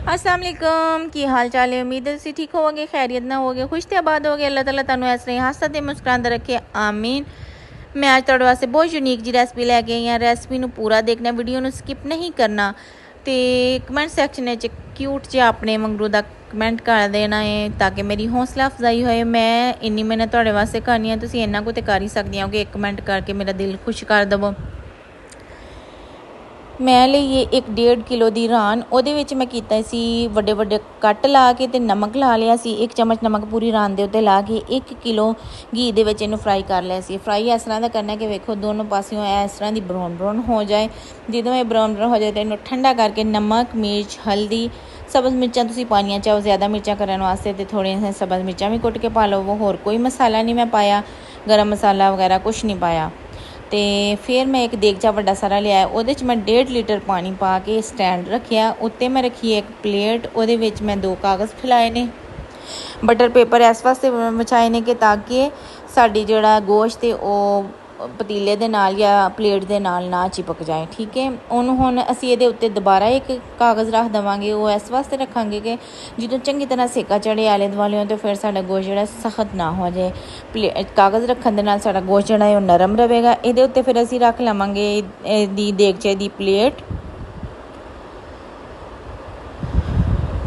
अस्सलाम वालेकुम की हाल चाल है। उम्मीद है तुसीं ठीक होवोगे, खैरियत ना होगे, खुश ते आबाद होगे। अल्लाह ताला तुहानूं इस तरह हंसदा ते मुस्कुरांदा रखे, आमीन। मैं अज तुहाडे वास्ते बहुत यूनीक जी रेसिपी लैके आई हाँ। रेसिपी नूं पूरा देखना, वीडियो नूं स्किप नहीं करना ते कमेंट सैक्शन च क्यूट जिहा अपने मंगरू दा कमेंट कर देना है ताकि मेरी हौसला अफजाई होए। मैं इन्नी मेहनत तुहाडे वास्ते करनी है, तुसीं इन्ना कुछ कर ही सकदियां हो कि एक कमेंट करके मेरा दिल खुश कर दवो। मैं लईए 1.5 किलो दी रान। ਉਹਦੇ ਵਿੱਚ ਮੈਂ ਕੀਤਾ ਸੀ ਵੱਡੇ ਵੱਡੇ ਕੱਟ ਲਾ ਕੇ ਤੇ ਨਮਕ ਲਾ ਲਿਆ ਸੀ। 1 ਚਮਚ ਨਮਕ ਪੂਰੀ ਰਾਨ ਦੇ ਉੱਤੇ ਲਾ ਕੇ 1 ਕਿਲੋ ਘੀ ਦੇ ਵਿੱਚ ਇਹਨੂੰ ਫਰਾਈ ਕਰ ਲਿਆ ਸੀ। ਫਰਾਈ ਇਸ ਤਰ੍ਹਾਂ ਦਾ ਕਰਨਾ ਕਿ ਵੇਖੋ ਦੋਨੋਂ ਪਾਸਿਓਂ ਇਸ ਤਰ੍ਹਾਂ ਦੀ ਬਰਾਊਨ ਹੋ ਜਾਏ। ਜਦੋਂ ਇਹ ਬਰਾਊਨ ਹੋ ਜਾਏ ਤਾਂ ਇਹਨੂੰ ਠੰਡਾ ਕਰਕੇ ਨਮਕ, ਮਿਰਚ, ਹਲਦੀ, ਸਬਜ਼ ਮਿਰਚਾਂ ਤੁਸੀਂ ਪਾਣੀਆਂ ਚਾਹੋ ਜ਼ਿਆਦਾ ਮਿਰਚਾਂ ਕਰਨ ਵਾਸਤੇ ਤੇ ਥੋੜ੍ਹੀਆਂ ਸਬਜ਼ ਮਿਰਚਾਂ ਵੀ ਕੁੱਟ ਕੇ ਪਾ ਲਵੋ। ਹੋਰ ਕੋਈ ਮਸਾਲਾ ਨਹੀਂ ਮੈਂ ਪਾਇਆ, ਗਰਮ ਮਸਾਲਾ ਵਗੈਰਾ ਕੁਛ ਨਹੀਂ ਪਾਇਆ। तो फिर मैं एक देगचा वड्डा सारा लिया, वो मैं 1.5 लीटर पानी पा के स्टैंड रखिया। उत्ते मैं रखी एक प्लेट, वो मैं 2 कागज़ फैलाए ने, बटर पेपर इस वास्ते विछाए ने कि ताकि साड़ी जोड़ा गोश्त है वो पतीले दे नाल या प्लेट दे नाल ना चिपक जाए। ठीक है, उन्होंने हुण असीं इहदे उत्ते दोबारा एक कागज़ रख देवांगे। वो इस वास्ते रखांगे कि जो चंगी तरह सेका चढ़े आले दुआले तो फिर साडा गोश्त जिहड़ा सख्त ना हो जाए। कागज़ रखण दे नाल साडा गोश्त जिहड़ा है नरम रहेगा। इहदे उत्ते फिर असीं रख लवांगे दी देगचे दी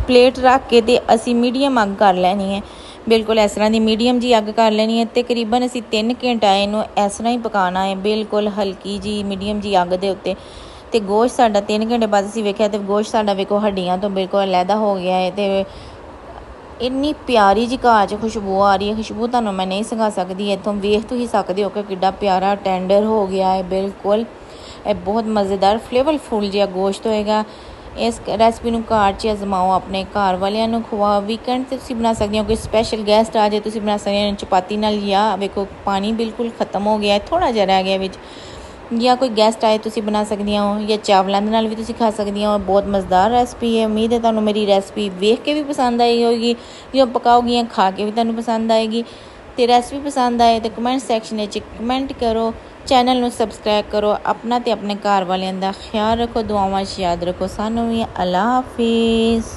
प्लेट रख के ते असीं मीडियम अग कर लैनी है। बिल्कुल इस तरह की मीडियम जी अग कर लेनी है। तकरीबन असीं 3 घंटा इनू इस तरह ही पकाना है, बिल्कुल हल्की जी मीडियम जी अग दे उत्ते। ते गोश्त साडा 3 घंटे बाद असीं वेख्या ते गोश्त साडा वेखो हड्डियां तो बिल्कुल अलहदा हो गया है। तो इन्नी प्यारी जी घर च खुशबू आ रही है। खुशबू तुहानूं मैं नहीं सखा सकती, इत्थों वेख तुसीं सकदे हो कि किड्डा प्यारा टेंडर हो गया है। बिल्कुल बहुत मज़ेदार फ्लेवरफुल जिहा गोश्त होएगा। इस रेसिपी नूं घर च आजमाओ, अपने घर वालियां नूं खवाओ। वीकेंड ते तुसीं बना सकदी हो, कोई स्पैशल गैस्ट आ जाए तुसीं बना सकदी हो चपाती नाल, या वेखो पानी बिल्कुल ख़त्म हो गया है, थोड़ा जिहा रह गया विच, या कोई गैस्ट आए तुसीं बना सकदी हो, या चावलां दे नाल भी तुसीं खा सकदी हो। बहुत मज़ेदार रेसिपी है। उम्मीद है तुहानूं मेरी रेसिपी वेख के भी पसंद आई होगी, जो पकाओगी या खा के भी तुहानूं पसंद आएगी। तो रेसिपी पसंद आए तो कमेंट सैक्शन में कमेंट करो, चैनल नूं सबसक्राइब करो। अपना ते अपने घर वालियां दा ख्याल रखो, दुआवां याद रखो। सानूं भी अल्लाह हाफिज़।